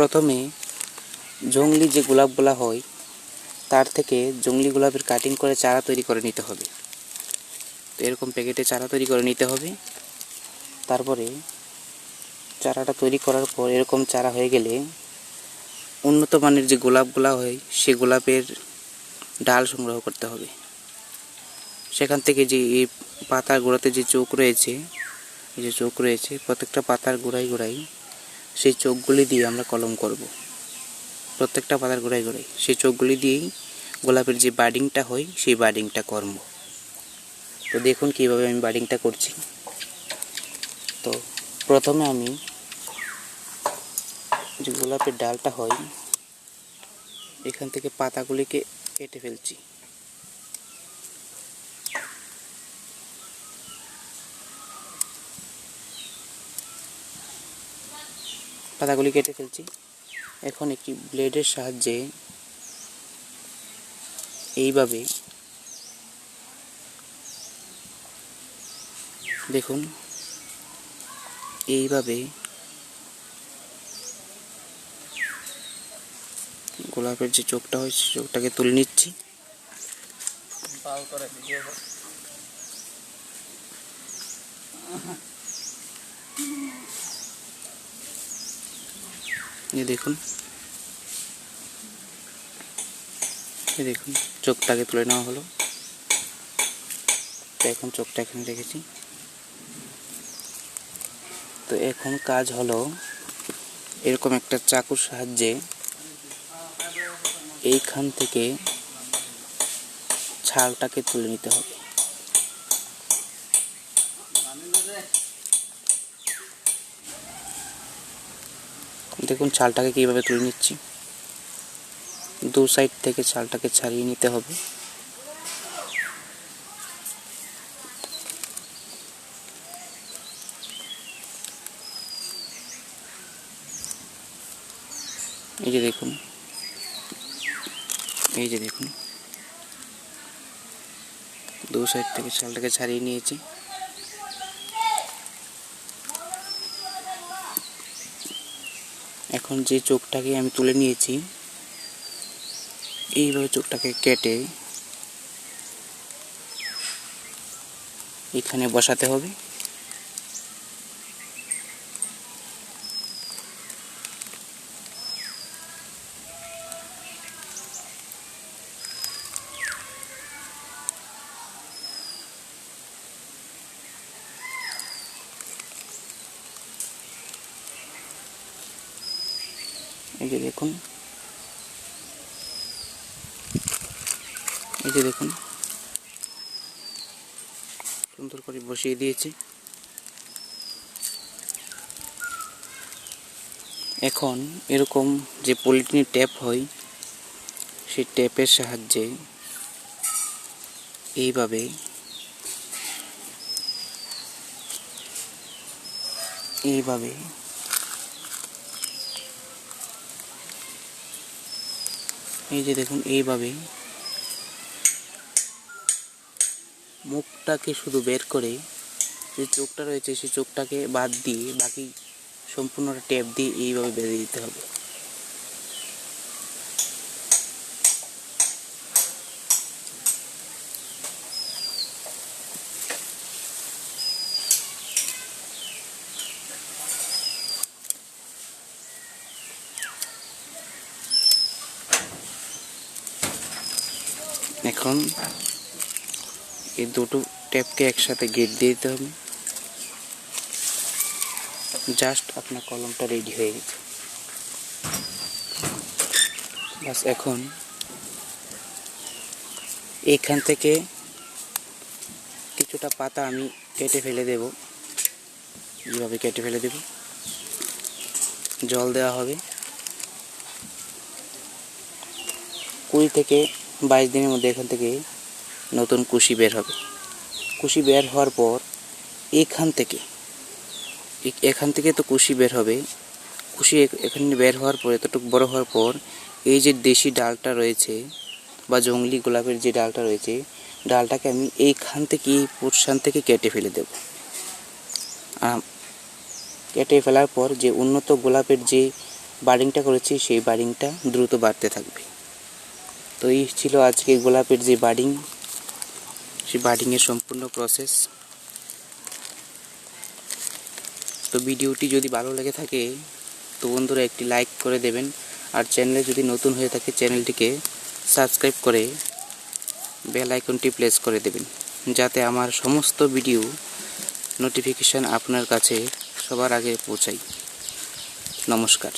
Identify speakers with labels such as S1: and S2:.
S1: প্রথমে জংলি যে গোলাপগুলা হয় তার থেকে জংলি গোলাপের কাটিং করে চারা তৈরি করে নিতে হবে। তো এরকম প্যাকেটে চারা তৈরি করে নিতে হবে। তারপরে চারাটা তৈরি করার পর এরকম চারা হয়ে গেলে উন্নত মানের যে গোলাপগুলা হয় সে গোলাপের ডাল সংগ্রহ করতে হবে। সেখান থেকে যে এই পাতার গোড়াতে যে চোখ রয়েছে, এই যে চোখ রয়েছে, প্রত্যেকটা পাতার গোড়ায় গোড়ায় সেই চোখগুলি দিয়ে আমরা কলম করব। প্রত্যেকটা পাতার গোড়ায় গোড়ায় সেই চোখগুলি দিয়েই গোলাপের যে বাডিংটা হয় সেই বাডিংটা করব। তো দেখুন কীভাবে আমি বাডিংটা করছি। তো প্রথমে আমি যে গোলাপের ডালটা হয় এখান থেকে পাতাগুলিকে কেটে ফেলছি। পাতাগুলি কেটে ফেলছি। এখন একটি ব্লেডের সাহায্যে এইভাবে দেখুন, এইভাবে গোলাপের যে চোখটা হয় সেই চোখটাকে তুলে নিচ্ছি। দেখুন, দেখুন চোখটাকে তুলে নেওয়া হলো। তো এখন চোখটা এখানে রেখেছি। তো এখন কাজ হলো এরকম একটা চাকুর সাহায্যে এইখান থেকে ছালটাকে তুলে নিতে হবে। দেখুন ছালটাকে কিভাবে তুলে নিচ্ছি। দু সাইড থেকে ছালটাকে ছাড়িয়ে নিতে হবে। এই যে দেখুন, এই যে দেখুন, দু সাইড থেকে ছালটাকে ছাড়িয়ে নিয়েছি। এখন যে চোখটাকে আমি তুলে নিয়েছি এইভাবে চোখটাকে কেটে এখানে বসাতে হবে। এই যে দেখুন, এই যে দেখুন সুন্দর করে বসিয়ে দিয়েছি। এখন এরকম যে পলিথিনের ট্যাপ হয় সেই ট্যাপের সাহায্যে এইভাবে এইভাবে এই যে দেখুন, এইভাবে মুখটাকে শুধু বের করে যে চোখটা রয়েছে সেই চোখটাকে বাদ দিয়ে বাকি সম্পূর্ণটা ট্যাপ দিয়ে এইভাবে বেঁধে দিতে হবে। এখন এই দুটো ট্যাপকে একসাথে গেট দিয়ে দিতে হবে। জাস্ট আপনার কলমটা রেডি হয়ে গেছে। বাস এখন এইখান থেকে কিছুটা পাতা আমি কেটে ফেলে দেব। যেভাবে কেটে ফেলে দেব, জল দেওয়া হবে। 20 থেকে 22 দিনের মধ্যে এখান থেকে নতুন কুশি বের হবে। কুশি বের হওয়ার পর এখান থেকে তো কুশি বের হবে। কুশি এখানে বের হওয়ার পর এতটুকু বড় হওয়ার পর এই যে দেশি ডালটা রয়েছে বা জংলি গোলাপের যে ডালটা রয়েছে, ডালটাকে আমি এইখান থেকে এই পোর্শন থেকে কেটে ফেলে দেব। কেটে ফেলার পর যে উন্নত গোলাপের যে বার্ডিংটা করেছি সেই বার্ডিংটা দ্রুত বাড়তে থাকবে। তো এই ছিল আজকে গোলাপের যে বার্ডিং, সেই বার্ডিংয়ের সম্পূর্ণ প্রসেস। তো ভিডিওটি যদি ভালো লেগে থাকে তো বন্ধুরা একটি লাইক করে দেবেন, আর চ্যানেলে যদি নতুন হয়ে থাকে চ্যানেলটিকে সাবস্ক্রাইব করে বেল আইকনটি প্রেস করে দেবেন, যাতে আমার সমস্ত ভিডিও নোটিফিকেশান আপনার কাছে সবার আগে পৌঁছায়। নমস্কার।